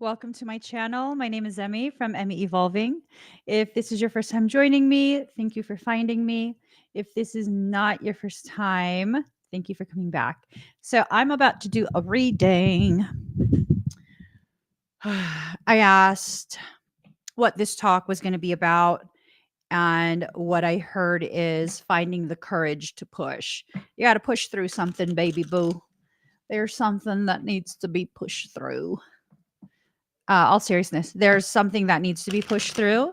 Welcome to my channel. My name is Emmy from Emmy Evolving. If this is your first time joining me, thank you for finding me. If this is not your first time, thank you for coming back. So I'm about to do a reading. I asked what this talk was going to be about, and what I heard is finding the courage to push. You got to push through something, baby boo. There's something that needs to be pushed through. All seriousness, there's something that needs to be pushed through.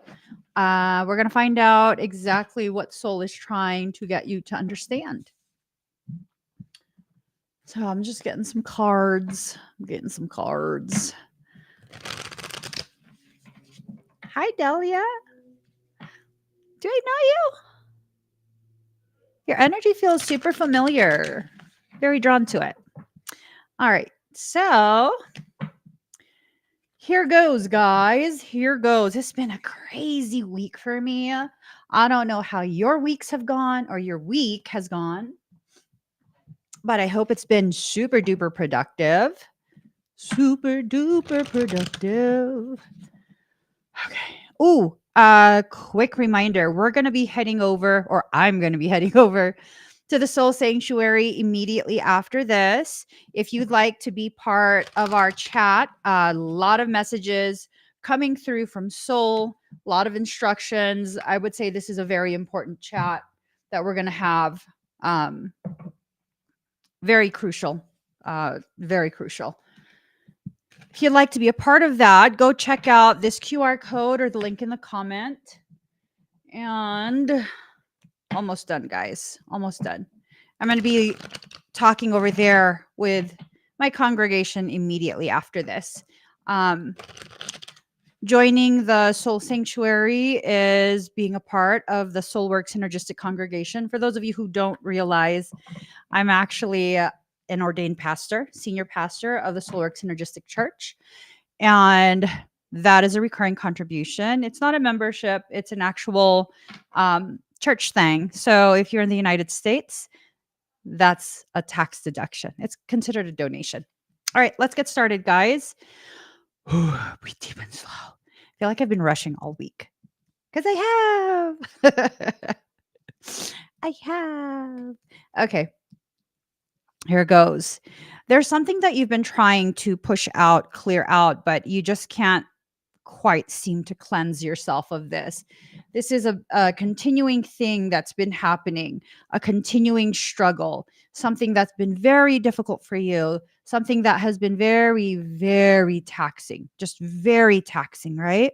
We're going to find out exactly what soul is trying to get you to understand. So I'm just getting some cards. Hi, Delia. Do I know you? Your energy feels super familiar. Very drawn to it. All right. So here goes, guys. Here goes. It's been a crazy week for me. I don't know how your weeks have gone or your week has gone, but I hope it's been super duper productive. Super duper productive. Okay. Ooh, quick reminder. We're going to be heading over, or I'm going to be heading over to the Soul Sanctuary immediately after this. If you'd like to be part of our chat, a lot of messages coming through from Soul, a lot of instructions. I would say this is a very important chat that we're going to have. Very crucial. Very crucial. If you'd like to be a part of that, go check out this QR code or the link in the comment. And almost done, guys. Almost done. I'm going to be talking over there with my congregation immediately after this. Joining the Soul Sanctuary is being a part of the Soulwork Synergistic Congregation. For those of you who don't realize, I'm actually an ordained pastor, senior pastor of the Soulwork Synergistic Church. And that is a recurring contribution. It's not a membership, it's an actual church thing. So if you're in the United States, that's a tax deduction. It's considered a donation. All right, let's get started, guys. Breathe deep and slow. I feel like I've been rushing all week because I have. I have. Okay, here goes. There's something that you've been trying to push out, clear out, but you just can't quite seem to cleanse yourself of this. This is a continuing thing that's been happening, a continuing struggle, something that's been very difficult for you, something that has been very, very taxing, just very taxing, right?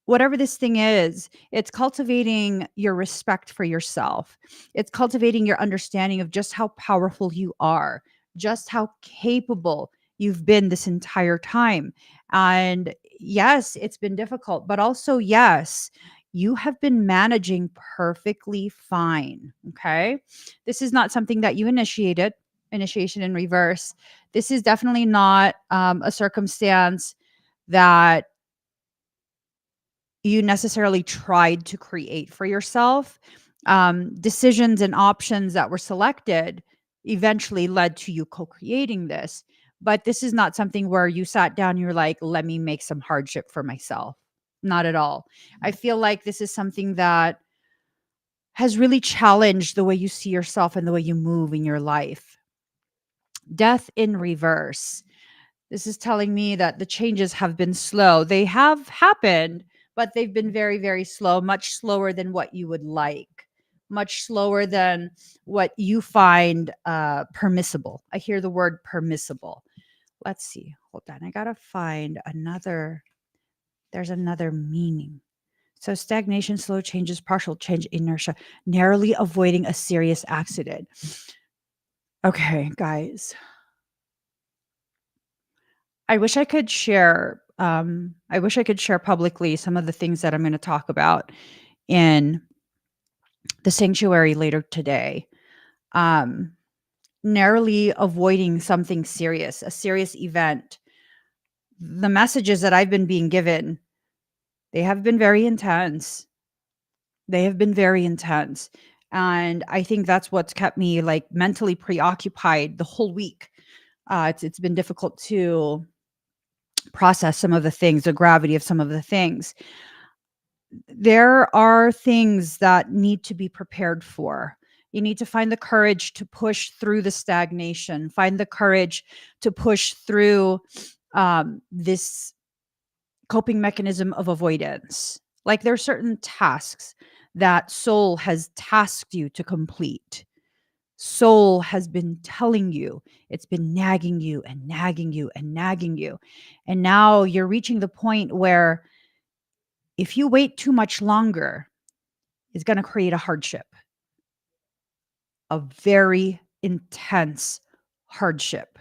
Whatever this thing is, it's cultivating your respect for yourself. It's cultivating your understanding of just how powerful you are, just how capable you've been this entire time. And yes, it's been difficult, but also, yes, you have been managing perfectly fine. Okay. This is not something that you initiated, initiation in reverse. This is definitely not a circumstance that you necessarily tried to create for yourself. Decisions and options that were selected eventually led to you co-creating this. But this is not something where you sat down and you're like, let me make some hardship for myself. Not at all. I feel like this is something that has really challenged the way you see yourself and the way you move in your life. Death in reverse. This is telling me that the changes have been slow. They have happened, but they've been very, very slow, much slower than what you would like, much slower than what you find permissible. I hear the word permissible. Let's see. Hold on. I got to find another. There's another meaning. So stagnation, slow changes, partial change, inertia, narrowly avoiding a serious accident. Okay, guys. I wish I could share publicly some of the things that I'm going to talk about in the sanctuary later today. Narrowly avoiding something serious, a serious event. The messages that I've been being given, they have been very intense. And I think that's what's kept me like mentally preoccupied the whole week. It's been difficult to process some of the things, the gravity of some of the things. There are things that need to be prepared for. You need to find the courage to push through the stagnation, find the courage to push through this coping mechanism of avoidance. Like there are certain tasks that soul has tasked you to complete. Soul has been telling you, it's been nagging you and nagging you and nagging you. And now you're reaching the point where if you wait too much longer, it's going to create a hardship, a very intense hardship.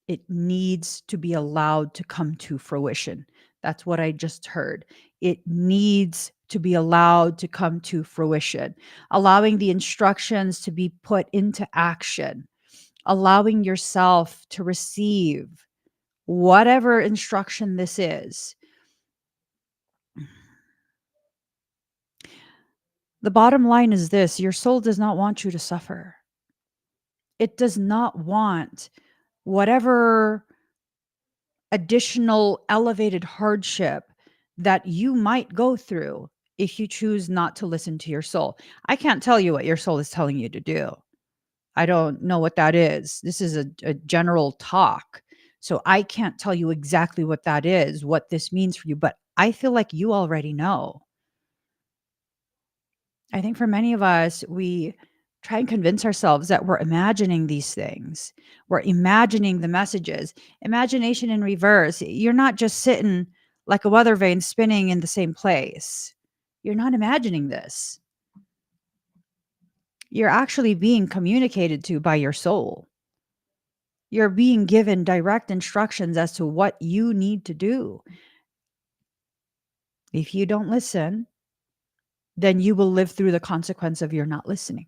It needs to be allowed to come to fruition. That's what I just heard. It needs to be allowed to come to fruition, allowing the instructions to be put into action, allowing yourself to receive whatever instruction this is. The bottom line is this: your soul does not want you to suffer. It does not want whatever additional elevated hardship that you might go through if you choose not to listen to your soul. I can't tell you what your soul is telling you to do. I don't know what that is. This is a general talk. So I can't tell you exactly what that is, what this means for you, but I feel like you already know. I think for many of us, we try and convince ourselves that we're imagining these things. We're imagining the messages. Imagination in reverse. You're not just sitting like a weather vane spinning in the same place. You're not imagining this. You're actually being communicated to by your soul. You're being given direct instructions as to what you need to do. If you don't listen, then you will live through the consequence of your not listening.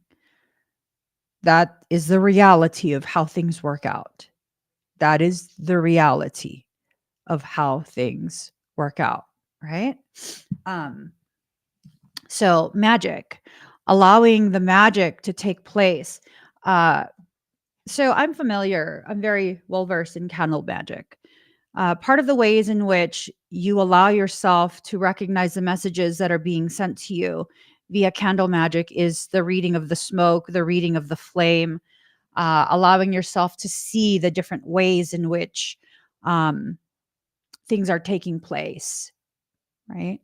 That is the reality of how things work out. That is the reality of how things work out, right? So magic, allowing the magic to take place. So I'm very well versed in candle magic. Part of the ways in which you allow yourself to recognize the messages that are being sent to you via candle magic is the reading of the smoke, the reading of the flame, allowing yourself to see the different ways in which things are taking place, right?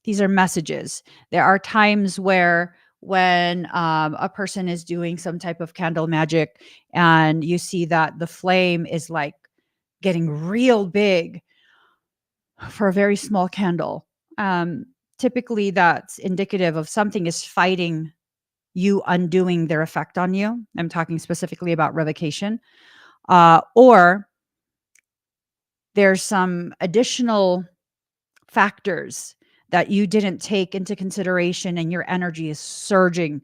These are messages. There are times where when a person is doing some type of candle magic and you see that the flame is like getting real big for a very small candle. Typically, that's indicative of something is fighting you undoing their effect on you. I'm talking specifically about revocation. Or there's some additional factors that you didn't take into consideration and your energy is surging,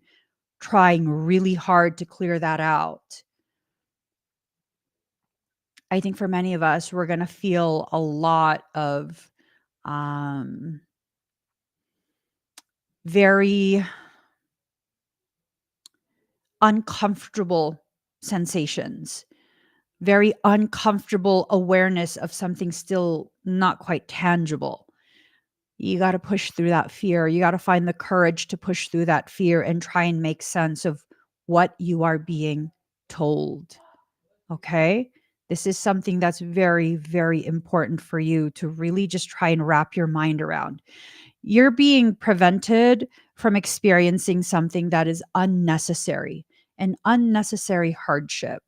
trying really hard to clear that out. I think for many of us, we're going to feel a lot of very uncomfortable sensations, very uncomfortable awareness of something still not quite tangible. You got to push through that fear. You got to find the courage to push through that fear and try and make sense of what you are being told. Okay? This is something that's very, very important for you to really just try and wrap your mind around. You're being prevented from experiencing something that is unnecessary, an unnecessary hardship.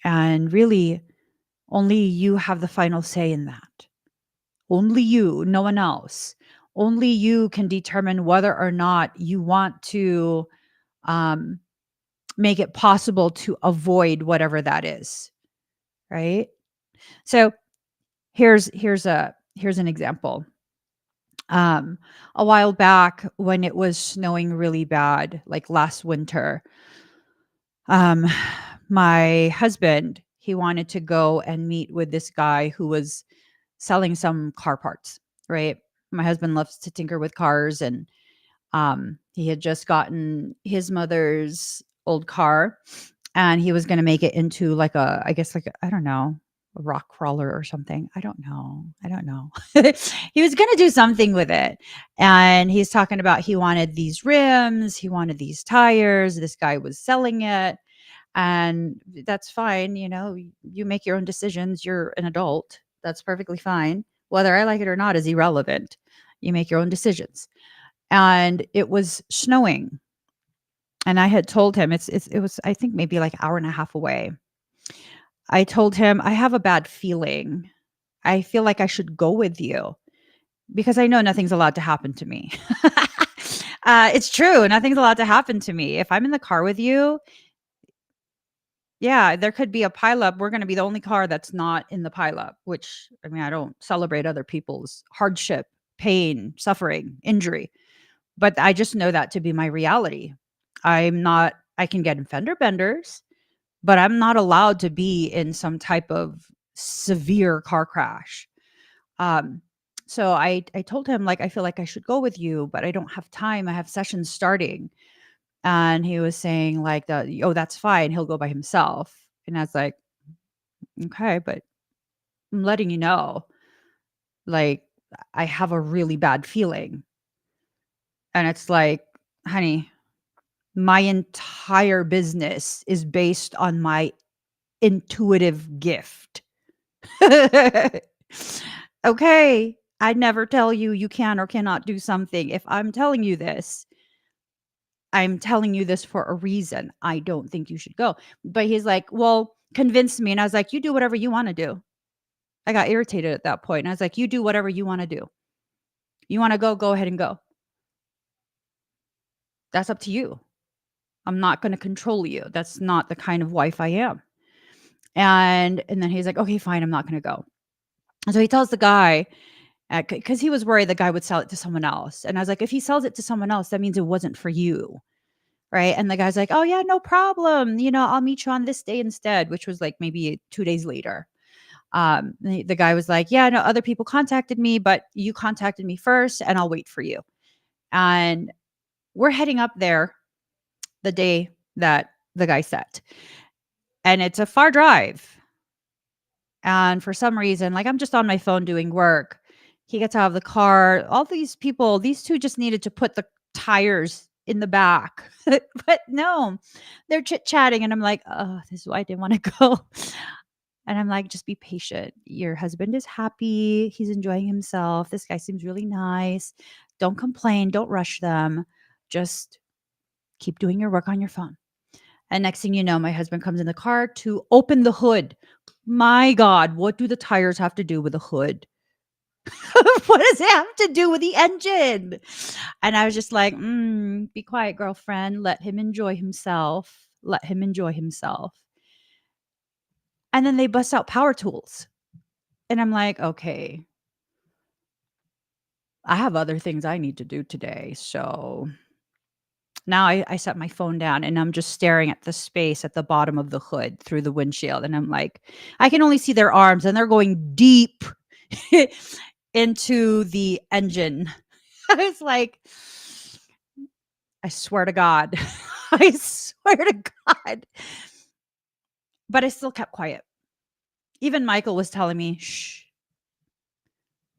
And really, only you have the final say in that. Only you, no one else. Only you can determine whether or not you want to make it possible to avoid whatever that is. Right? So here's an example. A while back when it was snowing really bad, like last winter, um, my husband, he wanted to go and meet with this guy who was selling some car parts, right? My husband loves to tinker with cars, and he had just gotten his mother's old car and he was going to make it into like I don't know, rock crawler or something. I don't know. He was going to do something with it. And he's talking about he wanted these rims, he wanted these tires. This guy was selling it. And that's fine. You make your own decisions. You're an adult. That's perfectly fine. Whether I like it or not is irrelevant. You make your own decisions. And it was snowing. And I had told him it was, I think, maybe like an hour and a half away. I told him, I have a bad feeling. I feel like I should go with you because I know nothing's allowed to happen to me. It's true. Nothing's allowed to happen to me. If I'm in the car with you, yeah, there could be a pileup. We're going to be the only car that's not in the pileup, which, I mean, I don't celebrate other people's hardship, pain, suffering, injury, but I just know that to be my reality. I can get in fender benders, but I'm not allowed to be in some type of severe car crash. Um, so I told him, like, I feel like I should go with you, but I don't have time. I have sessions starting. And he was saying like oh, that's fine. He'll go by himself. And I was like, okay, but I'm letting you know, like, I have a really bad feeling. And it's like, honey, my entire business is based on my intuitive gift. Okay. I never tell you you can or cannot do something. If I'm telling you this, I'm telling you this for a reason. I don't think you should go. But he's like, well, convince me. And I was like, you do whatever you want to do. I got irritated at that point. And I was like, you do whatever you want to do. You want to go ahead and go. That's up to you. I'm not going to control you. That's not the kind of wife I am. And then he's like, okay, fine. I'm not going to go. And so he tells the guy, because he was worried the guy would sell it to someone else. And I was like, if he sells it to someone else, that means it wasn't for you. Right. And the guy's like, oh, yeah, no problem. I'll meet you on this day instead, which was like maybe 2 days later. The guy was like, yeah, no, other people contacted me, but you contacted me first and I'll wait for you. And we're heading up there the day that the guy set. And it's a far drive. And for some reason, like, I'm just on my phone doing work. He gets out of the car. All these people, these two just needed to put the tires in the back. But no, they're chit-chatting. And I'm like, oh, this is why I didn't want to go. And I'm like, just be patient. Your husband is happy. He's enjoying himself. This guy seems really nice. Don't complain. Don't rush them. Just keep doing your work on your phone. And next thing you know, my husband comes in the car to open the hood. My God, what do the tires have to do with the hood? What does it have to do with the engine? And I was just like, be quiet, girlfriend. Let him enjoy himself. Let him enjoy himself. And then they bust out power tools. And I'm like, okay, I have other things I need to do today. So now I set my phone down and I'm just staring at the space at the bottom of the hood through the windshield. And I'm like, I can only see their arms and they're going deep into the engine. I was like, I swear to God. I swear to God. But I still kept quiet. Even Michael was telling me, shh,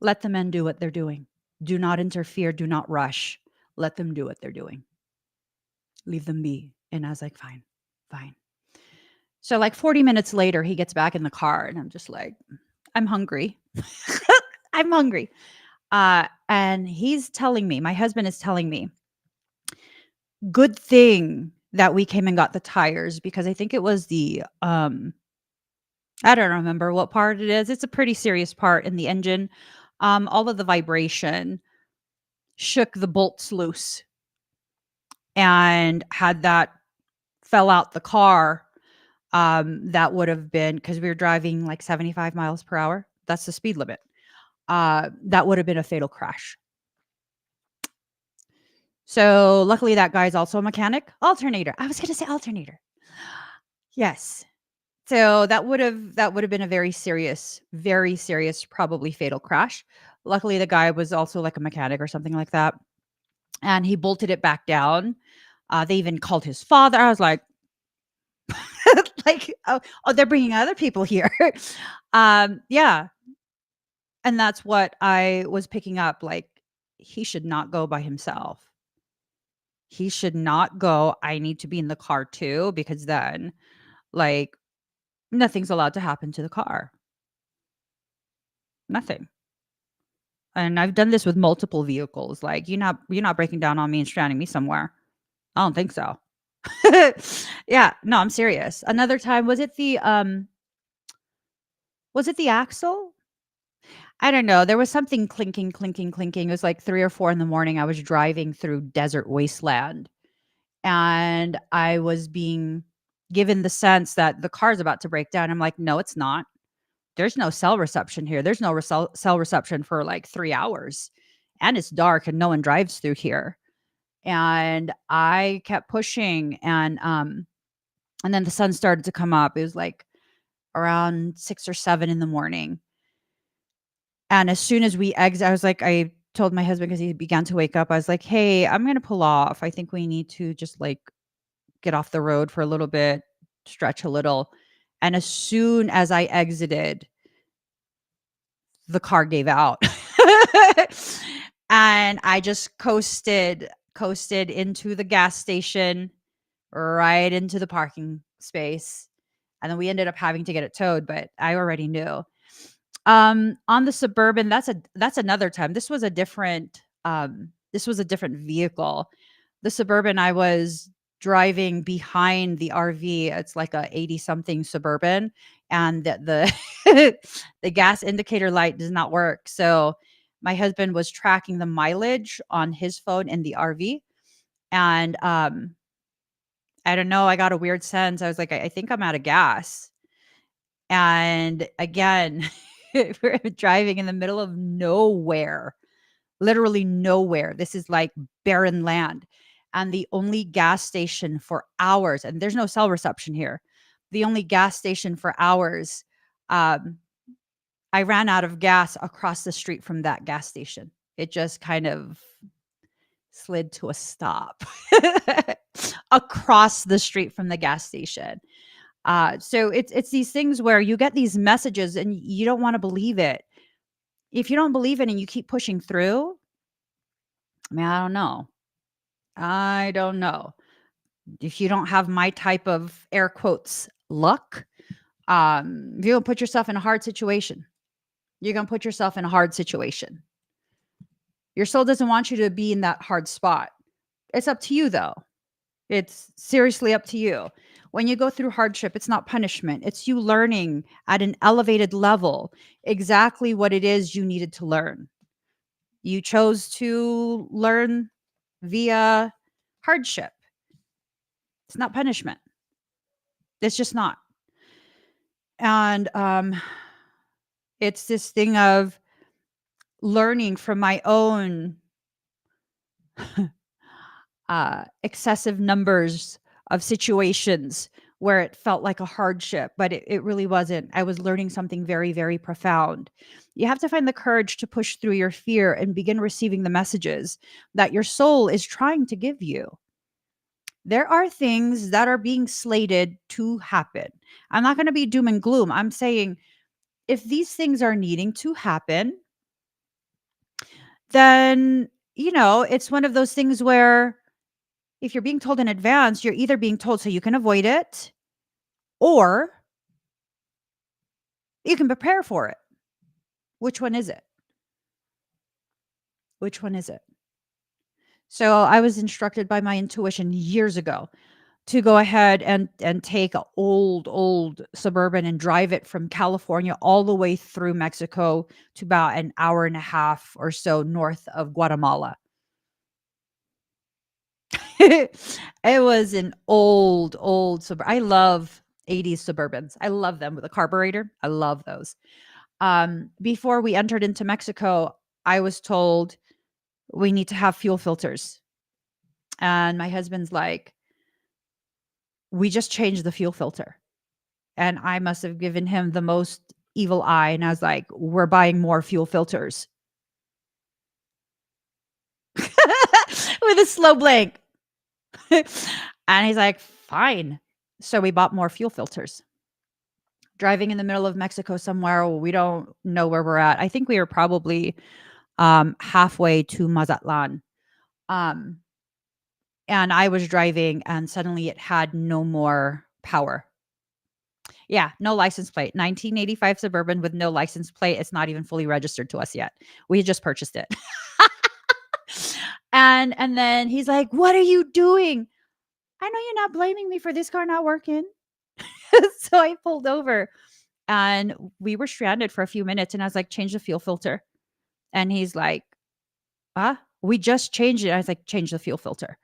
let the men do what they're doing. Do not interfere. Do not rush. Let them do what they're doing. Leave them be. And I was like, fine. So like 40 minutes later, he gets back in the car and I'm just like, I'm hungry. I'm hungry. And he's telling me, my husband is telling me, good thing that we came and got the tires, because I think it was the, I don't remember what part it is. It's a pretty serious part in the engine. All of the vibration shook the bolts loose. And had that fell out the car, that would have been, because we were driving like 75 miles per hour. That's the speed limit. That would have been a fatal crash. So luckily that guy's also a mechanic. Alternator. I was going to say alternator. Yes. So that would have been a very serious, probably fatal crash. Luckily the guy was also like a mechanic or something like that. And he bolted it back down. They even called his father. I was like, like, oh, they're bringing other people here. Yeah. And that's what I was picking up. Like, he should not go by himself. He should not go. I need to be in the car too, because then, like, nothing's allowed to happen to the car. Nothing. And I've done this with multiple vehicles. Like, you're not breaking down on me and stranding me somewhere. I don't think so. Yeah, no, I'm serious. Another time, was it the axle? I don't know. There was something clinking, clinking, clinking. It was like 3 or 4 in the morning. I was driving through desert wasteland, and I was being given the sense that the car's about to break down. I'm like, "No, it's not. There's no cell reception here. There's no cell reception for like 3 hours, and it's dark and no one drives through here." And I kept pushing, and then the sun started to come up. It was like around 6 or 7 in the morning. And as soon as we exit, I told my husband, because he began to wake up, I was like, "Hey, I'm gonna pull off. I think we need to just, like, get off the road for a little bit, stretch a little." And as soon as I exited, the car gave out. And I just coasted into the gas station, right into the parking space. And then we ended up having to get it towed, but I already knew. On the Suburban, that's another time. This was a different vehicle. The Suburban, I was driving behind the RV. It's like a 80 something Suburban, and the the gas indicator light does not work. So my husband was tracking the mileage on his phone in the RV, and I don't know, I got a weird sense. I was like, I think I'm out of gas. And again, we're driving in the middle of nowhere, literally nowhere. This is like barren land. And the only gas station for hours, and there's no cell reception here. The only gas station for hours, um, I ran out of gas across the street from that gas station. It just kind of slid to a stop across the street from the gas station. So it's these things where you get these messages and you don't want to believe it. If you don't believe it and you keep pushing through, I mean, I don't know. I don't know. If you don't have my type of air quotes luck, you're gonna put yourself in a hard situation. You're gonna put yourself in a hard situation. Your soul doesn't want you to be in that hard spot. It's up to you though. It's seriously up to you. When you go through hardship, it's not punishment. It's you learning at an elevated level exactly what it is you needed to learn. You chose to learn via hardship. It's not punishment. It's just not. And it's this thing of learning from my own excessive numbers of situations where it felt like a hardship, but it really wasn't. I was learning something very, very profound. You have to find the courage to push through your fear and begin receiving the messages that your soul is trying to give you. There are things that are being slated to happen. I'm not going to be doom and gloom. I'm saying if these things are needing to happen, then, it's one of those things where if you're being told in advance, you're either being told so you can avoid it or you can prepare for it. Which one is it? Which one is it? So I was instructed by my intuition years ago to go ahead and take a old Suburban and drive it from California all the way through Mexico to about an hour and a half or so north of Guatemala. It was an old I love 80s Suburbans. I love them with a carburetor. I love those. Before we entered into Mexico, I was told we need to have fuel filters. And my husband's like, we just changed the fuel filter. And I must have given him the most evil eye. And I was like, we're buying more fuel filters. With a slow blink. And he's like, fine. So we bought more fuel filters. Driving in the middle of Mexico somewhere, we don't know where we're at. I think we were probably halfway to Mazatlan. Um, and I was driving, and suddenly it had no more power. Yeah, no license plate. 1985 Suburban with no license plate. It's not even fully registered to us yet. We had just purchased it. And then he's like, "What are you doing?" I know you're not blaming me for this car not working. So I pulled over, and we were stranded for a few minutes, and I was like, "Change the fuel filter." And he's like, "Huh? We just changed it." I was like, "Change the fuel filter."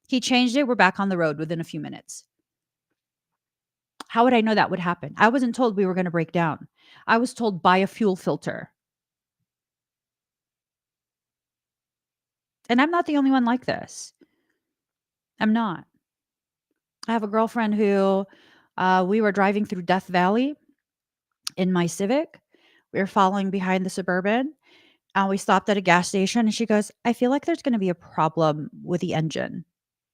He changed it. We're back on the road within a few minutes. How would I know that would happen? I wasn't told we were going to break down. I was told buy a fuel filter. And I'm not the only one like this. I'm not. I have a girlfriend who we were driving through Death Valley in my Civic. We were following behind the Suburban, and we stopped at a gas station, and she goes, "I feel like there's going to be a problem with the engine."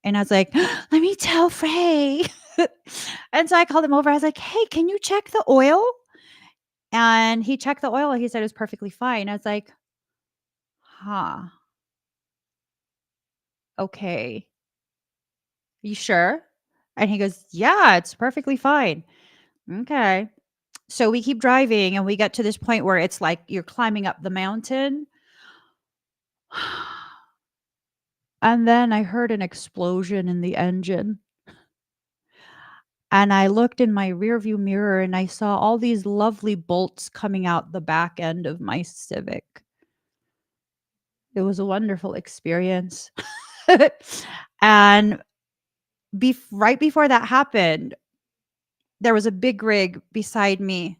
And I was like, "Let me tell Frey." And so I called him over. I was like, "Hey, can you check the oil?" And he checked the oil. And he said it was perfectly fine. I was like, "Huh, okay. You sure?" And he goes, "Yeah, it's perfectly fine." Okay. So we keep driving, and we get to this point where it's like you're climbing up the mountain. And then I heard an explosion in the engine. And I looked in my rearview mirror, and I saw all these lovely bolts coming out the back end of my Civic. It was a wonderful experience. And right before that happened, there was a big rig beside me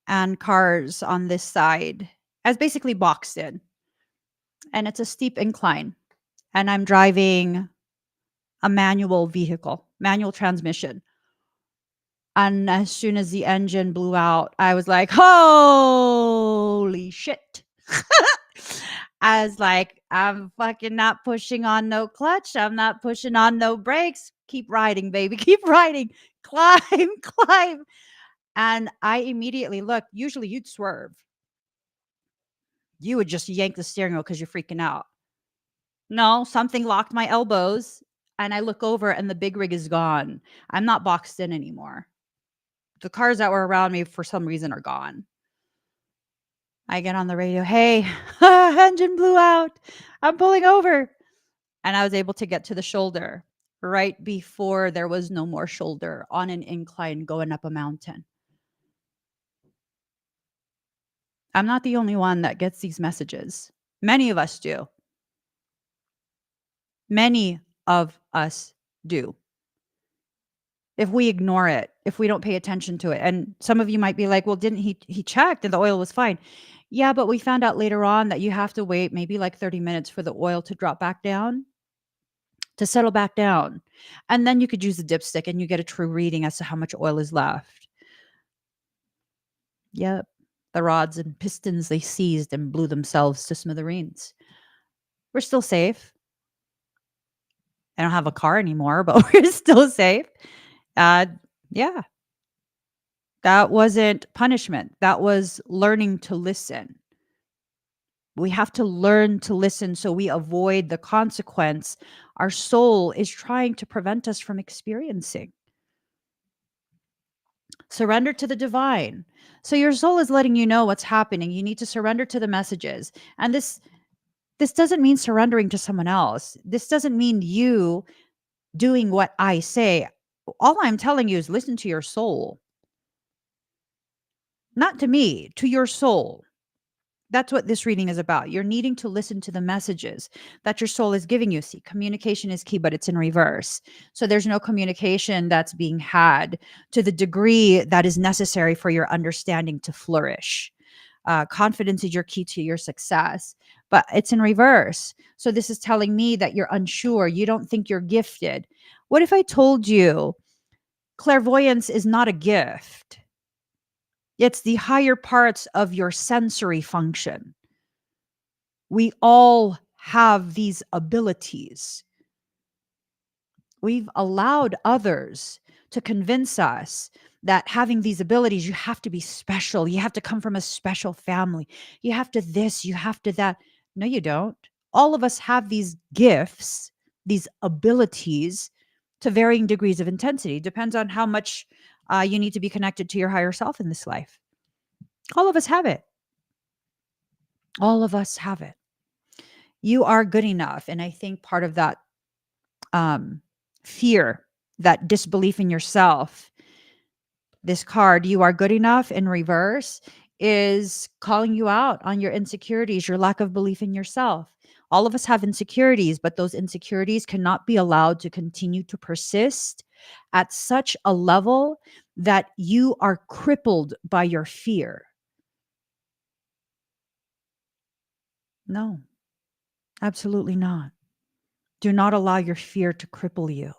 and cars on this side, as basically boxed in. And it's a steep incline. And I'm driving a manual vehicle, manual transmission. And as soon as the engine blew out, I was like, holy shit. I was like, I'm fucking not pushing on no clutch. I'm not pushing on no brakes. Keep riding, baby. Keep riding. Climb, climb. And I immediately looked. Usually you'd swerve. You would just yank the steering wheel because you're freaking out. No, something locked my elbows. And I look over, and the big rig is gone. I'm not boxed in anymore. The cars that were around me for some reason are gone. I get on the radio, "Hey, engine blew out. I'm pulling over." And I was able to get to the shoulder right before there was no more shoulder on an incline going up a mountain. I'm not the only one that gets these messages. Many of us do. Many of us do. If we ignore it, if we don't pay attention to it. And some of you might be like, "Well, didn't he checked and the oil was fine?" Yeah, but we found out later on that you have to wait maybe like 30 minutes for the oil to drop back down, to settle back down. And then you could use the dipstick, and you get a true reading as to how much oil is left. Yep. The rods and pistons they seized and blew themselves to smithereens. We're still safe. I don't have a car anymore, but we're still safe. Uh, yeah, that wasn't punishment. That was learning to listen. We have to learn to listen so we avoid the consequence our soul is trying to prevent us from experiencing. Surrender to the divine. So your soul is letting you know what's happening. You need to surrender to the messages. And this doesn't mean surrendering to someone else. This doesn't mean you doing what I say. All I'm telling you is listen to your soul. Not to me, to your soul. That's what this reading is about. You're needing to listen to the messages that your soul is giving you. See, communication is key, but it's in reverse. So there's no communication that's being had to the degree that is necessary for your understanding to flourish. Confidence is your key to your success, but it's in reverse. So this is telling me that you're unsure. You don't think you're gifted. What if I told you clairvoyance is not a gift? It's the higher parts of your sensory function. We all have these abilities. We've allowed others to convince us that having these abilities, you have to be special. You have to come from a special family. You have to this, you have to that. No, you don't. All of us have these gifts, these abilities to varying degrees of intensity. Depends on how much you need to be connected to your higher self in this life. All of us have it. All of us have it. You are good enough. And I think part of that um, fear, that disbelief in yourself, this card, you are good enough in reverse, is calling you out on your insecurities, your lack of belief in yourself. All of us have insecurities, but those insecurities cannot be allowed to continue to persist at such a level that you are crippled by your fear. No, absolutely not. Do not allow your fear to cripple you.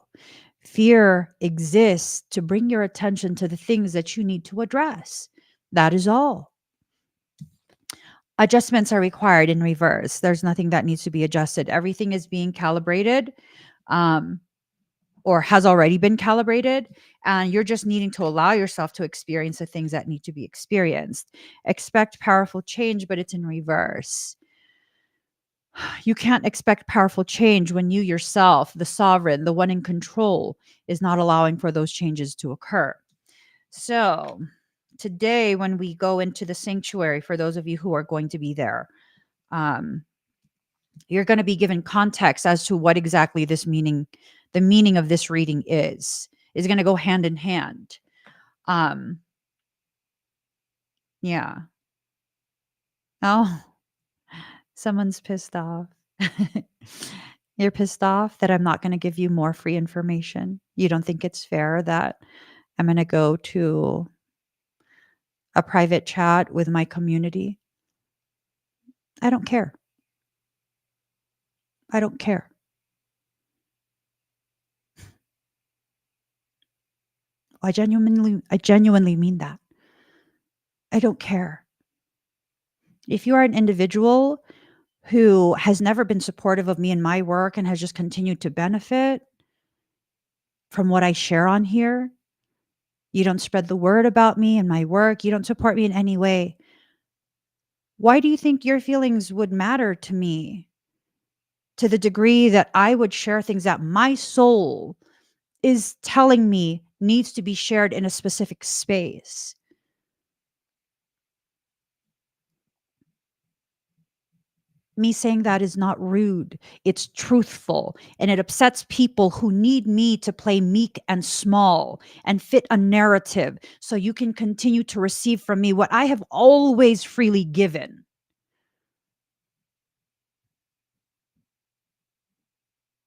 Fear exists to bring your attention to the things that you need to address. That is all. Adjustments are required in reverse. There's nothing that needs to be adjusted. Everything is being calibrated, um, or has already been calibrated, and you're just needing to allow yourself to experience the things that need to be experienced. Expect powerful change, but it's in reverse. You can't expect powerful change when you yourself, the sovereign, the one in control, is not allowing for those changes to occur. So, today, when we go into the sanctuary, for those of you who are going to be there, um, you're going to be given context as to what exactly the meaning of this reading is going to go hand in hand. Um, yeah. Oh, someone's pissed off. You're pissed off that I'm not going to give you more free information. You don't think it's fair that I'm going to go to a private chat with my community? I don't care. I don't care. I genuinely mean that. I don't care. If you are an individual who has never been supportive of me and my work and has just continued to benefit from what I share on here, you don't spread the word about me and my work, you don't support me in any way. Why do you think your feelings would matter to me to the degree that I would share things that my soul is telling me needs to be shared in a specific space? Me saying that is not rude. It's truthful. And it upsets people who need me to play meek and small and fit a narrative so you can continue to receive from me what I have always freely given.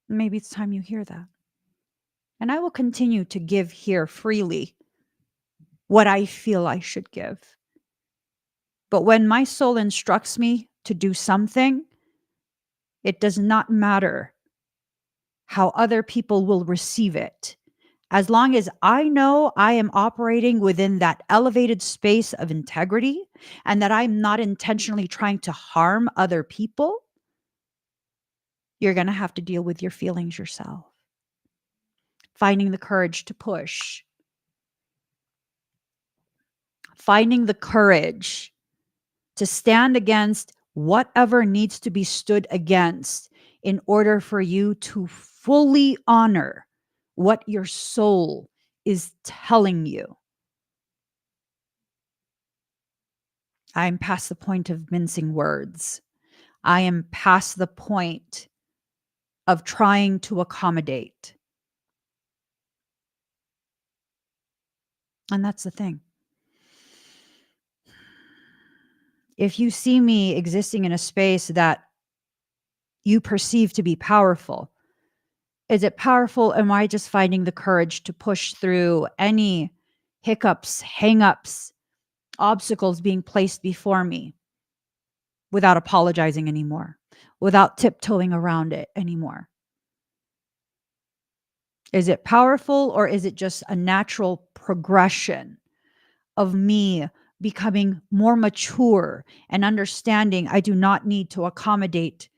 Maybe it's time you hear that. And I will continue to give here freely what I feel I should give. But when my soul instructs me to do something, it does not matter how other people will receive it. As long as I know I am operating within that elevated space of integrity and that I'm not intentionally trying to harm other people, you're going to have to deal with your feelings yourself. Finding the courage to push, finding the courage to stand against whatever needs to be stood against in order for you to fully honor what your soul is telling you. I'm past the point of mincing words. I am past the point of trying to accommodate. And that's the thing. If you see me existing in a space that you perceive to be powerful, is it powerful? Am I just finding the courage to push through any hiccups, hangups, obstacles being placed before me without apologizing anymore, without tiptoeing around it anymore? Is it powerful, or is it just a natural progression of me becoming more mature and understanding I do not need to accommodate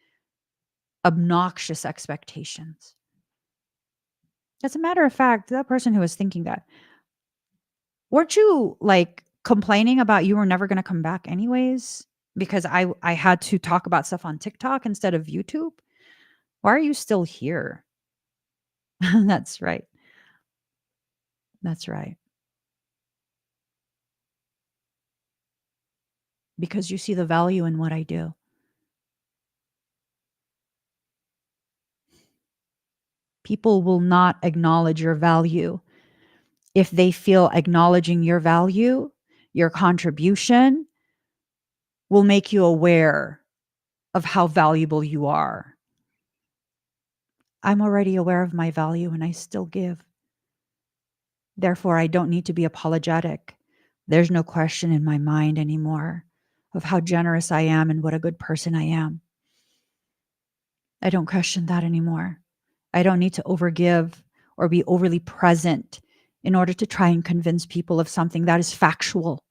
obnoxious expectations? As a matter of fact, that person who was thinking that, weren't you like complaining about you were never going to come back anyways? Because I had to talk about stuff on TikTok instead of YouTube. Why are you still here? That's right. That's right. Because you see the value in what I do. People will not acknowledge your value if they feel acknowledging your value, your contribution will make you aware of how valuable you are. I'm already aware of my value and I still give. Therefore, I don't need to be apologetic. There's no question in my mind anymore of how generous I am and what a good person I am. I don't question that anymore. I don't need to overgive or be overly present in order to try and convince people of something that is factual.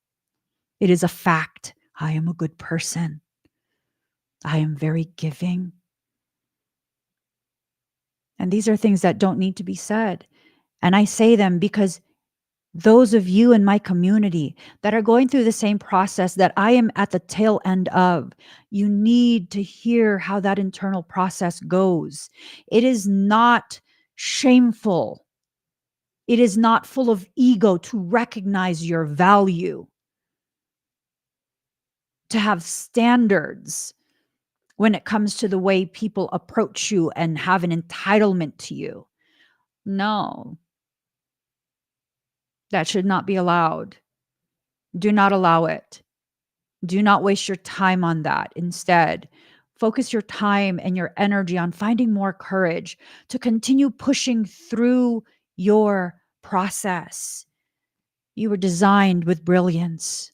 It is a fact. I am a good person. I am very giving. And these are things that don't need to be said. And I say them because those of you in my community that are going through the same process that I am at the tail end of, you need to hear how that internal process goes. It is not shameful. It is not full of ego to recognize your value, to have standards when it comes to the way people approach you and have an entitlement to you. No, that should not be allowed. Do not allow it. Do not waste your time on that. Instead, focus your time and your energy on finding more courage to continue pushing through your process. You were designed with brilliance.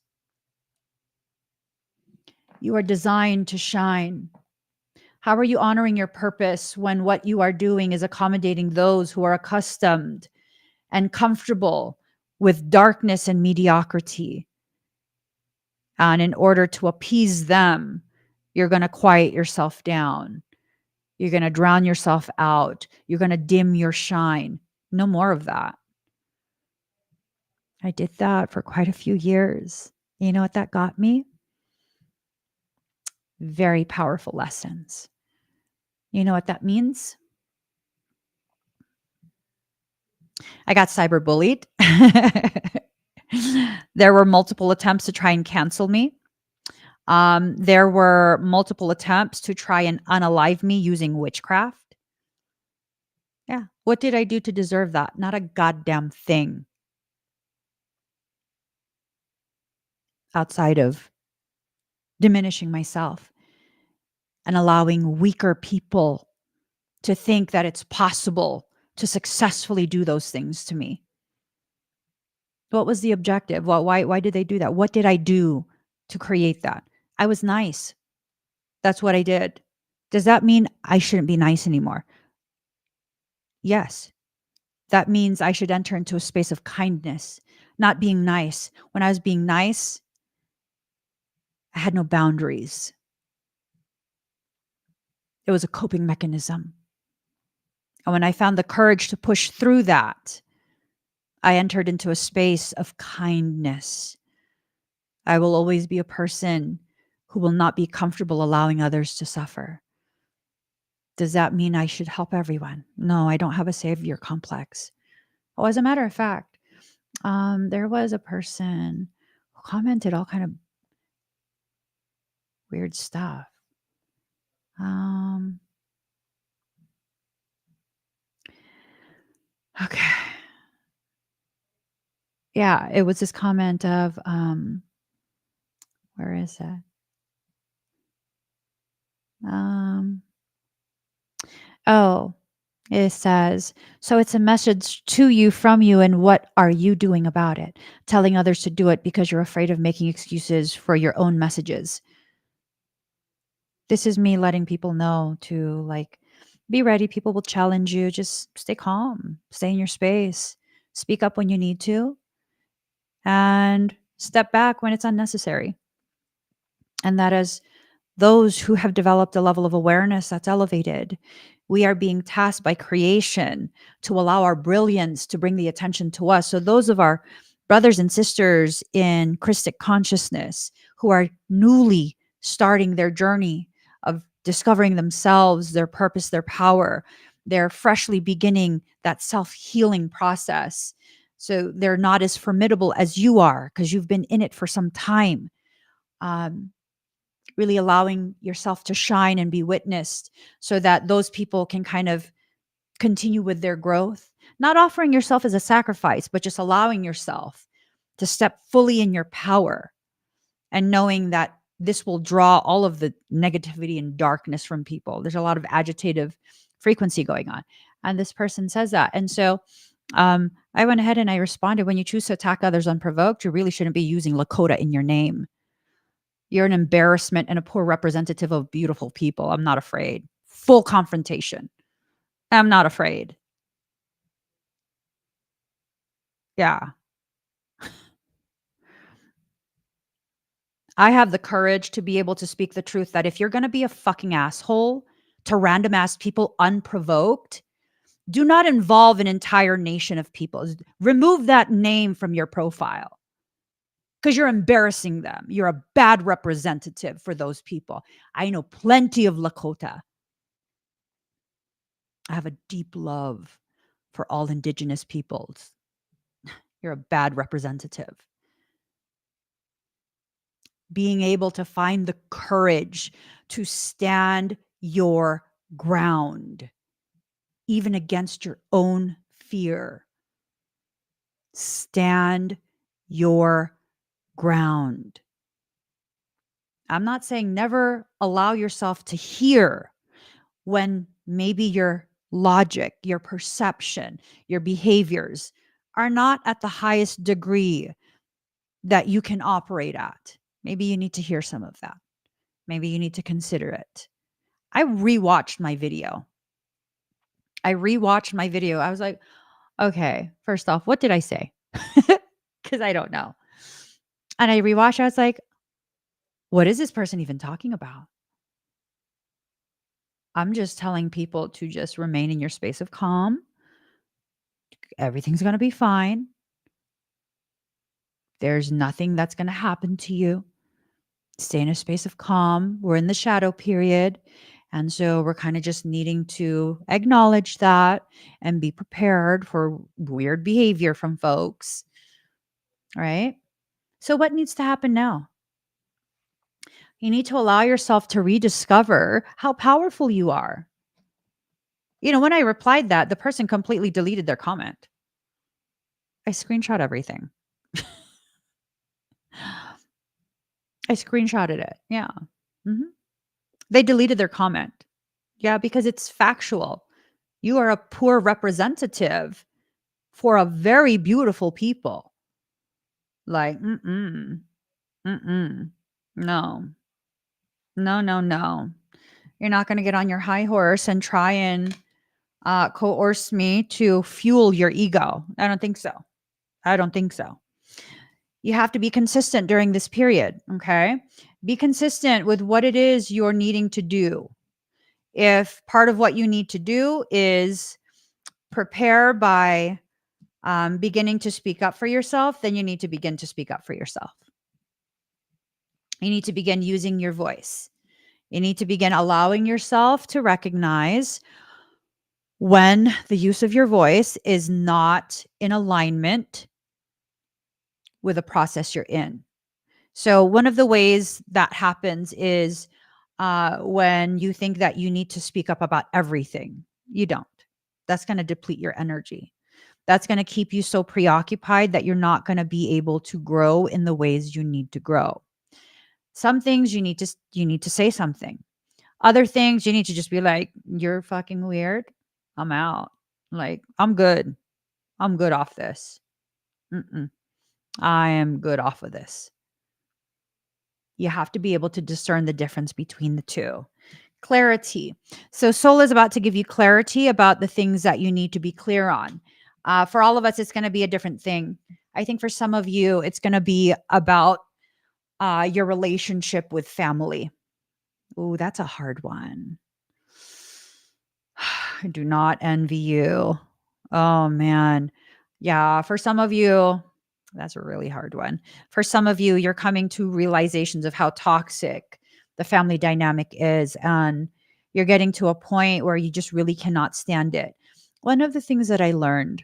You are designed to shine. How are you honoring your purpose when what you are doing is accommodating those who are accustomed and comfortable with darkness and mediocrity? And in order to appease them, you're going to quiet yourself down. You're going to drown yourself out. You're going to dim your shine. No more of that. I did that for quite a few years. You know what that got me? Very powerful lessons. You know what that means? I got cyberbullied. There were multiple attempts to try and cancel me. There were multiple attempts to try and unalive me using witchcraft. Yeah. What did I do to deserve that? Not a goddamn thing outside of diminishing myself and allowing weaker people to think that it's possible to successfully do those things to me. What was the objective? Why did they do that? What did I do to create that? I was nice. That's what I did. Does that mean I shouldn't be nice anymore? Yes. That means I should enter into a space of kindness, not being nice. When I was being nice, I had no boundaries. It was a coping mechanism. And when I found the courage to push through that, I entered into a space of kindness. I will always be a person who will not be comfortable allowing others to suffer. Does that mean I should help everyone? No, I don't have a savior complex. Oh, as a matter of fact, there was a person who commented all kind of weird stuff. Um, okay. Yeah, it was this comment of, where is it? Um, oh, it says, so it's a message to you from you, and what are you doing about it? Telling others to do it because you're afraid of making excuses for your own messages. This is me letting people know to like be ready. People will challenge you. Just stay calm, stay in your space, speak up when you need to, and step back when it's unnecessary. And that is those who have developed a level of awareness that's elevated, We are being tasked by creation to allow our brilliance to bring the attention to us. So, those of our brothers and sisters in Christic consciousness who are newly starting their journey of discovering themselves, their purpose, their power, they're freshly beginning that self healing process. So, they're not as formidable as you are because you've been in it for some time. Um, really allowing yourself to shine and be witnessed so that those people can kind of continue with their growth, not offering yourself as a sacrifice, but just allowing yourself to step fully in your power and knowing that this will draw all of the negativity and darkness from people. There's a lot of agitative frequency going on. And this person says that. And so I went ahead and I responded, when you choose to attack others unprovoked, you really shouldn't be using Lakota in your name. You're an embarrassment and a poor representative of beautiful people. I'm not afraid. Full confrontation. I'm not afraid. Yeah. I have the courage to be able to speak the truth that if you're going to be a fucking asshole to random ass people unprovoked, do not involve an entire nation of people. Remove that name from your profile because you're embarrassing them. You're a bad representative for those people. I know plenty of Lakota. I have a deep love for all indigenous peoples. You're a bad representative. Being able to find the courage to stand your ground, even against your own fear. Stand your ground. I'm not saying never allow yourself to hear when maybe your logic, your perception, your behaviors are not at the highest degree that you can operate at. Maybe you need to hear some of that. Maybe you need to consider it. I rewatched my video. I was like, okay, first off, what did I say? Because I don't know. And I rewatched, I was like, what is this person even talking about? I'm just telling people to just remain in your space of calm. Everything's going to be fine. There's nothing that's going to happen to you. Stay in a space of calm. We're in the shadow period. And so we're kind of just needing to acknowledge that and be prepared for weird behavior from folks. Right? So, what needs to happen now? You need to allow yourself to rediscover how powerful you are. You know, when I replied that, the person completely deleted their comment. I screenshot everything. I screenshotted it. Yeah. Mhm. They deleted their comment. Yeah, because it's factual. You are a poor representative for a very beautiful people. Like, mm-mm, mm-mm. No, no, no, no. You're not going to get on your high horse and try and coerce me to fuel your ego. I don't think so. I don't think so. You have to be consistent during this period. Okay. Be consistent with what it is you're needing to do. If part of what you need to do is prepare by beginning to speak up for yourself, then you need to begin to speak up for yourself. You need to begin using your voice. You need to begin allowing yourself to recognize when the use of your voice is not in alignment with a process you're in. So, one of the ways that happens is when you think that you need to speak up about everything. You don't. That's going to deplete your energy. That's going to keep you so preoccupied that you're not going to be able to grow in the ways you need to grow. Some things you need to say something. Other things you need to just be like, you're fucking weird. I'm out. Like, I'm good. I'm good off this. Mm-mm. I am good off of this. You have to be able to discern the difference between the two. Clarity. So, soul is about to give you clarity about the things that you need to be clear on. For all of us, it's going to be a different thing. I think for some of you, it's going to be about your relationship with family. Ooh, that's a hard one. I do not envy you. Oh man. Yeah, for some of you, that's a really hard one. For some of you, you're coming to realizations of how toxic the family dynamic is, and you're getting to a point where you just really cannot stand it. One of the things that I learned,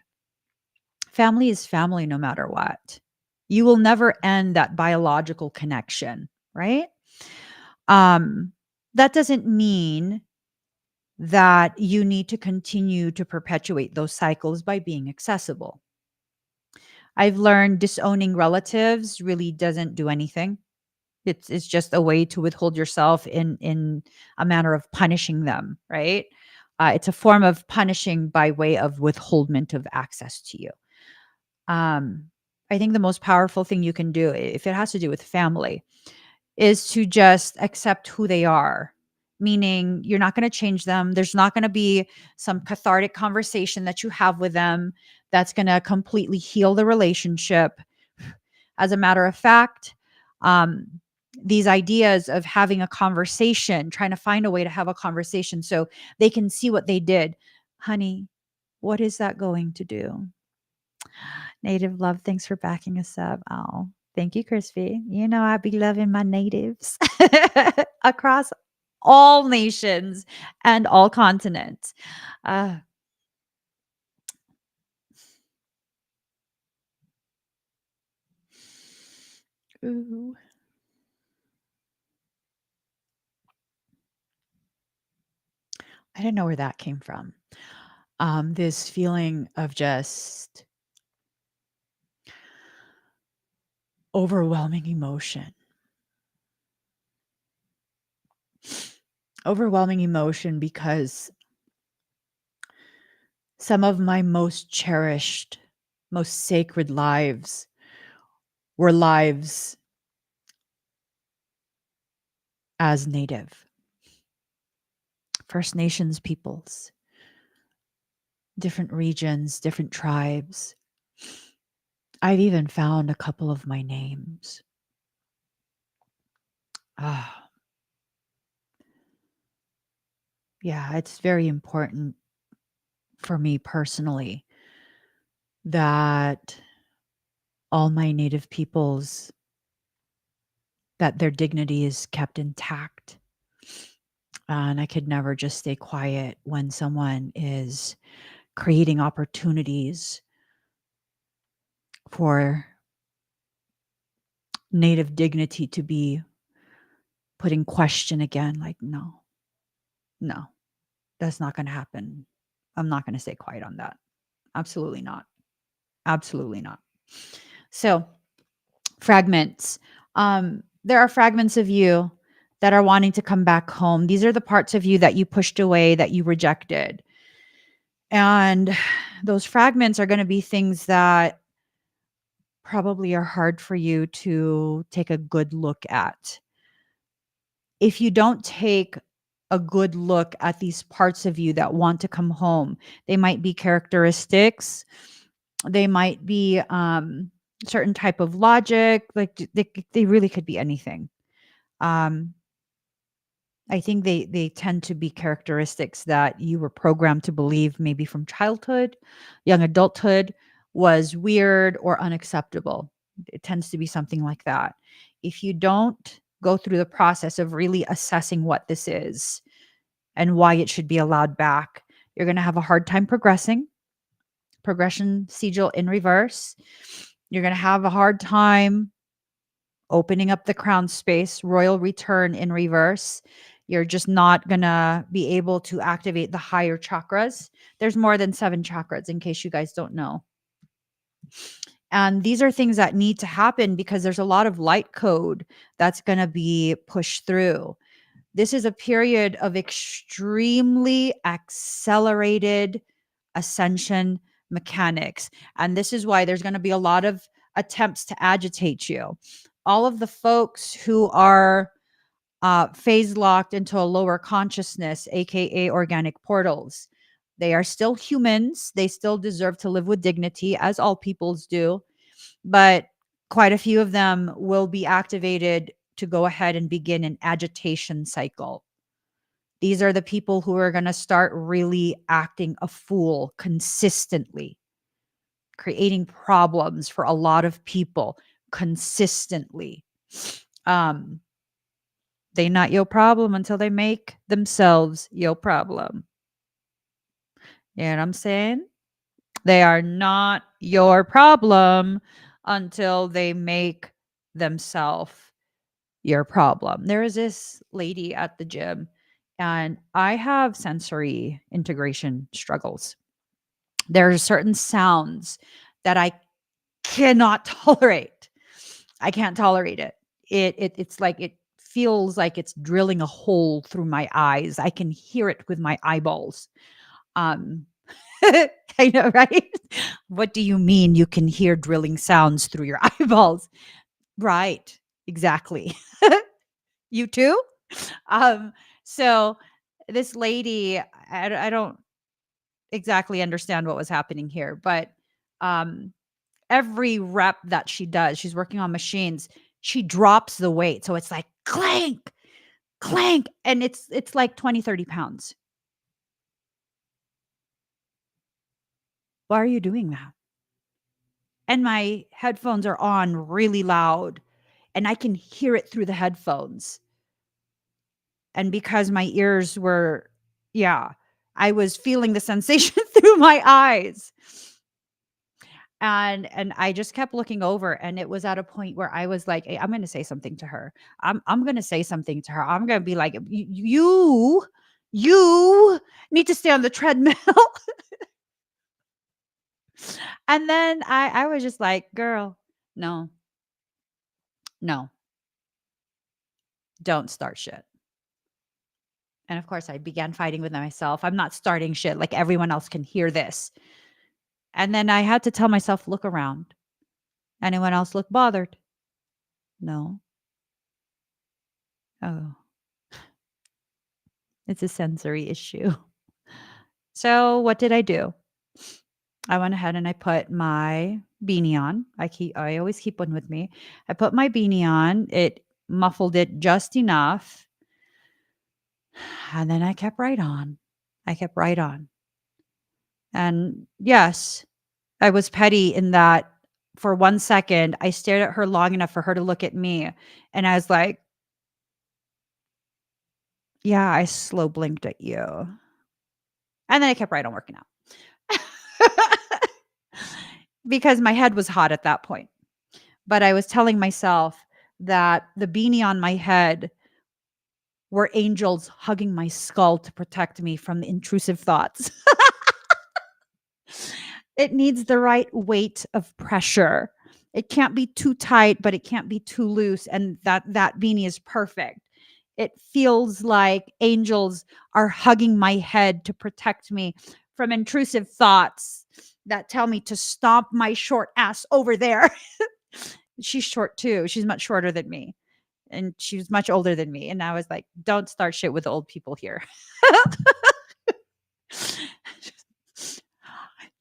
family is family no matter what. You will never end that biological connection, right? Um that doesn't mean that you need to continue to perpetuate those cycles by being accessible. I've learned disowning relatives really doesn't do anything. It's just a way to withhold yourself in a manner of punishing them, right? It's a form of punishing by way of withholdment of access to you. Um, I think the most powerful thing you can do, if it has to do with family, is to just accept who they are. Meaning, you're not going to change them. There's not going to be some cathartic conversation that you have with them that's going to completely heal the relationship. As a matter of fact, um, these ideas of having a conversation, trying to find a way to have a conversation so they can see what they did. Honey, what is that going to do? Native love, thanks for backing us up. Oh, thank you, Crispy. You know, I be loving my natives across all nations and all continents. Uh, ooh, I didn't know where that came from. This feeling of just overwhelming emotion. Overwhelming emotion because some of my most cherished, most sacred lives were lives as Native, First Nations peoples, different regions, different tribes. I've even found a couple of my names. Ah, yeah, it's very important for me personally that all my Native peoples, that their dignity is kept intact. And I could never just stay quiet when someone is creating opportunities for Native dignity to be put in question again. Like, no, no, that's not going to happen. I'm not going to stay quiet on that. Absolutely not. Absolutely not. So, fragments. There are fragments of you that are wanting to come back home. These are the parts of you that you pushed away, that you rejected. And those fragments are going to be things that probably are hard for you to take a good look at. If you don't take a good look at these parts of you that want to come home, they might be characteristics, they might be certain type of logic, like they really could be anything. Um, I think they tend to be characteristics that you were programmed to believe maybe from childhood, young adulthood was weird or unacceptable. It tends to be something like that. If you don't go through the process of really assessing what this is and why it should be allowed back, you're going to have a hard time progressing. Progression sigil in reverse. You're going to have a hard time opening up the crown space, royal return in reverse. You're just not going to be able to activate the higher chakras. There's more than 7 chakras, in case you guys don't know. And these are things that need to happen because there's a lot of light code that's going to be pushed through. This is a period of extremely accelerated ascension mechanics. And this is why there's going to be a lot of attempts to agitate you. All of the folks who are phase locked into a lower consciousness, AKA organic portals, they are still humans. They still deserve to live with dignity, as all peoples do. But quite a few of them will be activated to go ahead and begin an agitation cycle. These are the people who are going to start really acting a fool consistently, creating problems for a lot of people consistently. They not your problem until they make themselves your problem. You know what I'm saying? They are not your problem until they make themselves your problem. There is this lady at the gym, and I have sensory integration struggles. There are certain sounds that I cannot tolerate. I can't tolerate it. It's like it feels like it's drilling a hole through my eyes. I can hear it with my eyeballs. Um I know, right? What do you mean you can hear drilling sounds through your eyeballs? Right. Exactly. You too? So this lady, I don't exactly understand what was happening here, but um every rep that she does, she's working on machines, she drops the weight. So it's like clank, clank, and it's like 20, 30 pounds. Why are you doing that? And my headphones are on really loud and I can hear it through the headphones. And because my ears were, yeah, I was feeling the sensation through my eyes. And I just kept looking over, and it was at a point where I was like, "Hey, I'm going to say something to her. I'm going to say something to her. I'm going to be like, you need to stay on the treadmill." And then I was just like, "Girl, no, no, don't start shit." And of course, I began fighting with myself. I'm not starting shit, like everyone else can hear this. And then I had to tell myself, look around. Anyone else look bothered? No. Oh, it's a sensory issue. So what did I do? I went ahead and I put my beanie on. I always keep one with me. I put my beanie on. It muffled it just enough. And then I kept right on. I kept right on. And yes, I was petty in that for 1 second, I stared at her long enough for her to look at me. And I was like, yeah, I slow blinked at you. And then I kept right on working out. Because my head was hot at that point. But I was telling myself that the beanie on my head were angels hugging my skull to protect me from the intrusive thoughts. It needs the right weight of pressure. It can't be too tight, but it can't be too loose. And that beanie is perfect. It feels like angels are hugging my head to protect me from intrusive thoughts that tell me to stomp my short ass over there. She's short too. She's much shorter than me. And she was much older than me. And I was like, don't start shit with the old people here.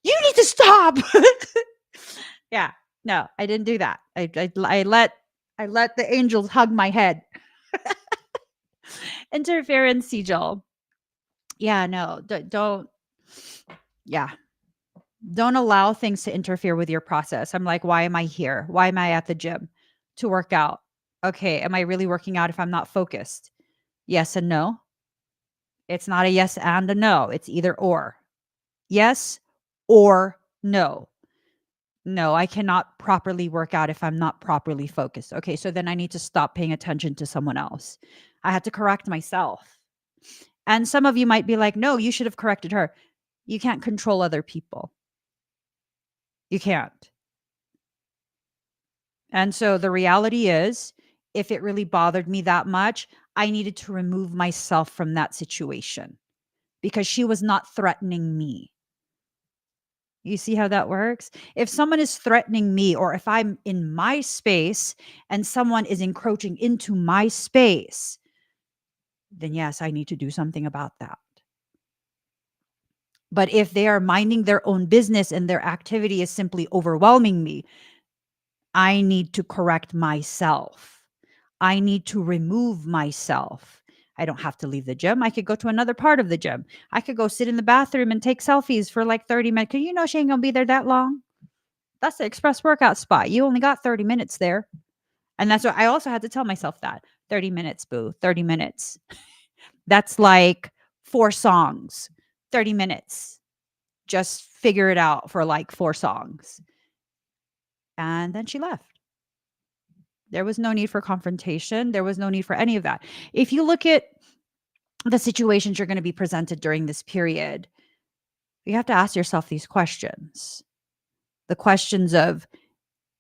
You need to stop. Yeah. No, I didn't do that. I let the angels hug my head. Interference sigil. Yeah, no, don't. Yeah, don't allow things to interfere with your process. I'm like, why am I here? Why am I at the gym? To work out. Okay, am I really working out if I'm not focused? Yes and no. It's not a yes and a no. It's either or. Yes or no. No, I cannot properly work out if I'm not properly focused. Okay, so then I need to stop paying attention to someone else. I had to correct myself. And some of you might be like, no, you should have corrected her. You can't control other people. You can't. And so the reality is, if it really bothered me that much, I needed to remove myself from that situation because she was not threatening me. You see how that works? If someone is threatening me, or if I'm in my space and someone is encroaching into my space, then yes, I need to do something about that. But if they are minding their own business and their activity is simply overwhelming me, I need to correct myself. I need to remove myself. I don't have to leave the gym. I could go to another part of the gym. I could go sit in the bathroom and take selfies for like 30 minutes. Cause you know she ain't gonna be there that long. That's the express workout spot. You only got 30 minutes there. And that's what I also had to tell myself that 30 minutes, boo, 30 minutes. That's like 4 songs, 30 minutes. Just figure it out for like 4 songs. And then she left. There was no need for confrontation. There was no need for any of that. If you look at the situations you're going to be presented during this period, you have to ask yourself these questions. The questions of,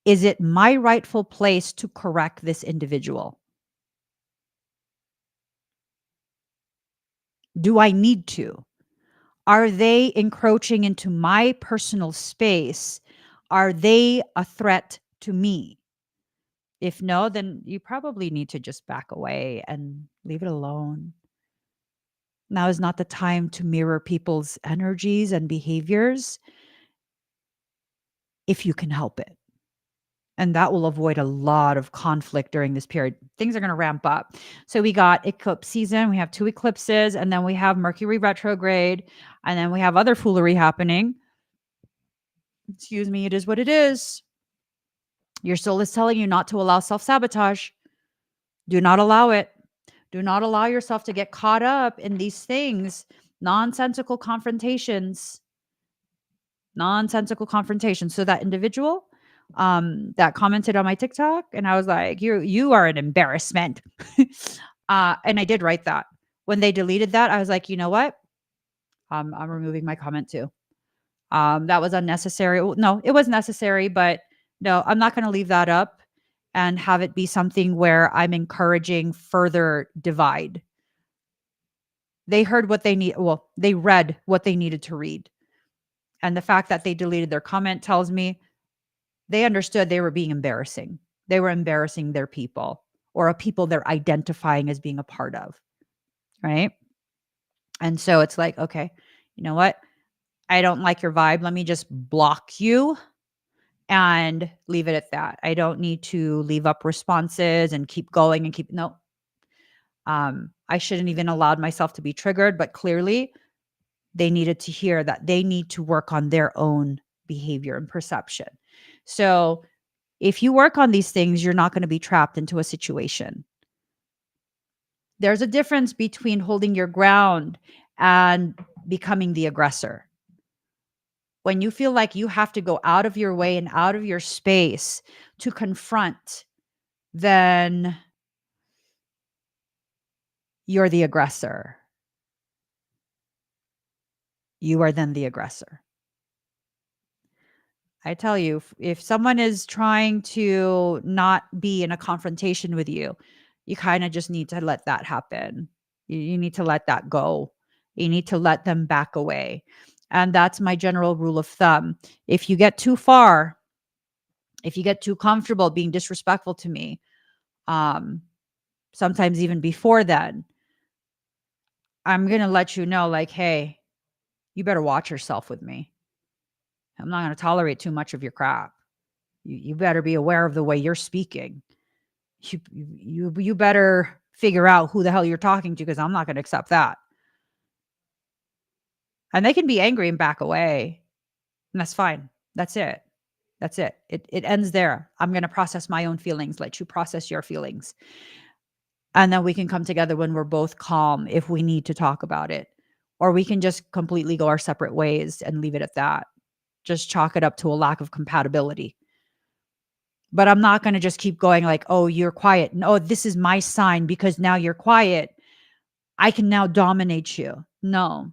is it my rightful place to correct this individual? Do I need to? Are they encroaching into my personal space? Are they a threat to me? If no, then you probably need to just back away and leave it alone. Now is not the time to mirror people's energies and behaviors if you can help it. And that will avoid a lot of conflict during this period. Things are going to ramp up. So we got eclipse season, we have 2 eclipses, and then we have Mercury retrograde, and then we have other foolery happening. Excuse me, it is what it is. Your soul is telling you not to allow self-sabotage. Do not allow it. Do not allow yourself to get caught up in these things. Nonsensical confrontations. Nonsensical confrontations. So that individual that commented on my TikTok, and I was like, you are an embarrassment. And I did write that. When they deleted that, I was like, you know what? I'm removing my comment too. That was unnecessary. No, it was necessary, but no, I'm not going to leave that up and have it be something where I'm encouraging further divide. They heard what they need. Well, they read what they needed to read. And the fact that they deleted their comment tells me they understood they were being embarrassing. They were embarrassing their people or a people they're identifying as being a part of. Right. And so it's like, okay, you know what? I don't like your vibe. Let me just block you and leave it at that. I don't need to leave up responses and keep going and keep, no. I shouldn't even allowed myself to be triggered, but clearly they needed to hear that they need to work on their own behavior and perception. So if you work on these things, you're not going to be trapped into a situation. There's a difference between holding your ground and becoming the aggressor. When you feel like you have to go out of your way and out of your space to confront, then you're the aggressor. You are then the aggressor. I tell you, if someone is trying to not be in a confrontation with you, you kind of just need to let that happen. You need to let that go. You need to let them back away. And that's my general rule of thumb. If you get too far, if you get too comfortable being disrespectful to me, sometimes even before then, I'm going to let you know, like, hey, you better watch yourself with me. I'm not going to tolerate too much of your crap. You better be aware of the way you're speaking. You better figure out who the hell you're talking to, because I'm not going to accept that. And they can be angry and back away. And that's fine. That's it. That's it. It ends there. I'm going to process my own feelings, let you process your feelings. And then we can come together when we're both calm if we need to talk about it. Or we can just completely go our separate ways and leave it at that. Just chalk it up to a lack of compatibility. But I'm not going to just keep going like, oh, you're quiet. No, this is my sign because now you're quiet. I can now dominate you. No.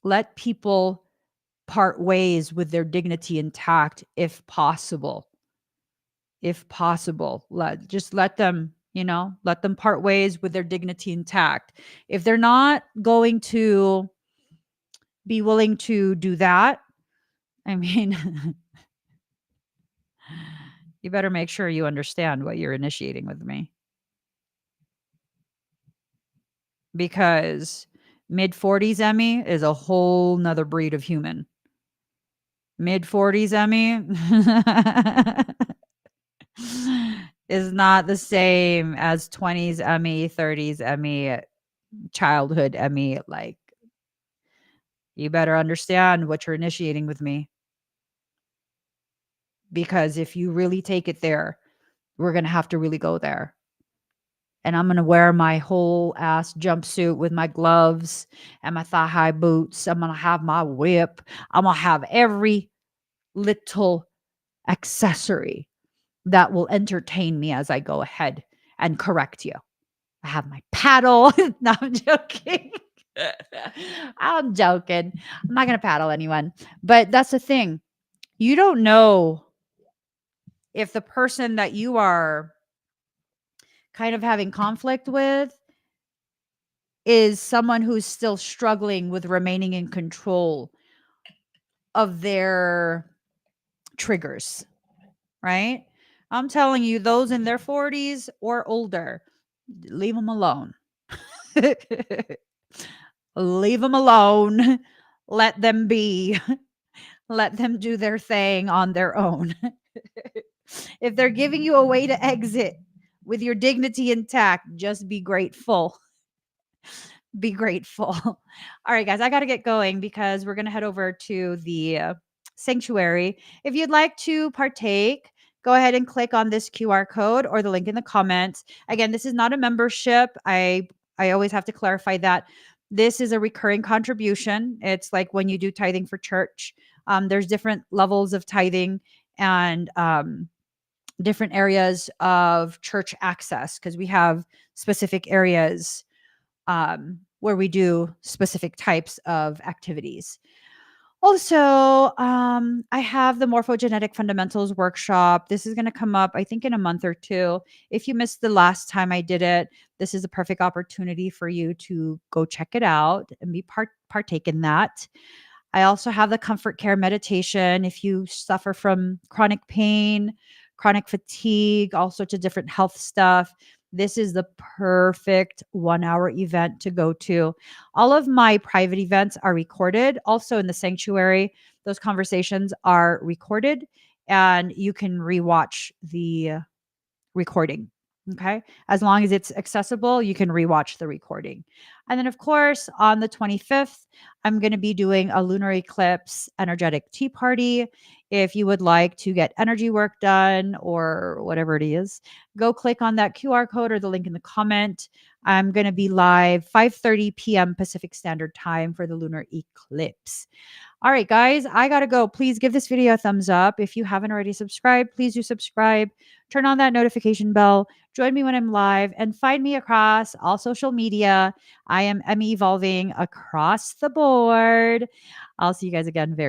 Let people part ways with their dignity intact if possible. If possible. Let them, let them part ways with their dignity intact. If they're not going to be willing to do that, I mean, you better make sure you understand what you're initiating with me. Because mid-40s Emmy is a whole nother breed of human. Mid-40s Emmy. is not the same as 20s Emmy, 30s Emmy, childhood Emmy. Like, you better understand what you're initiating with me. Because if you really take it there, we're going to have to really go there. And I'm going to wear my whole ass jumpsuit with my gloves and my thigh high boots. I'm going to have my whip. I'm going to have every little accessory that will entertain me as I go ahead and correct you. I have my paddle. No, I'm joking. I'm joking. I'm not going to paddle anyone. But that's the thing. You don't know if the person that you are kind of having conflict with is someone who's still struggling with remaining in control of their triggers, right? I'm telling you, those in their 40s or older, leave them alone. Leave them alone. Let them be. Let them do their thing on their own. If they're giving you a way to exit with your dignity intact, just be grateful. Be grateful. All right, guys, I got to get going because we're going to head over to the sanctuary. If you'd like to partake, go ahead and click on this QR code or the link in the comments. Again, this is not a membership. I always have to clarify that. This is a recurring contribution. It's like when you do tithing for church. There's different levels of tithing and different areas of church access because we have specific areas where we do specific types of activities. Also, I have the morphogenetic fundamentals workshop. This is going to come up, I think, in a month or two. If you missed the last time I did it, this is a perfect opportunity for you to go check it out and be partake in that. I also have the comfort care meditation. If you suffer from chronic pain, chronic fatigue, all sorts of different health stuff, this is the perfect 1 hour event to go to. All of my private events are recorded. Also in the sanctuary, those conversations are recorded and you can rewatch the recording. Okay. As long as it's accessible, you can rewatch the recording. And then, of course, on the 25th, I'm going to be doing a lunar eclipse energetic tea party. If you would like to get energy work done or whatever it is, go click on that QR code or the link in the comment. I'm going to be live 5:30 p.m. Pacific Standard Time for the lunar eclipse. All right, guys, I got to go. Please give this video a thumbs up. If you haven't already subscribed, please do subscribe. Turn on that notification bell. Join me when I'm live and find me across all social media. I am Emmy Evolving across the board. I'll see you guys again very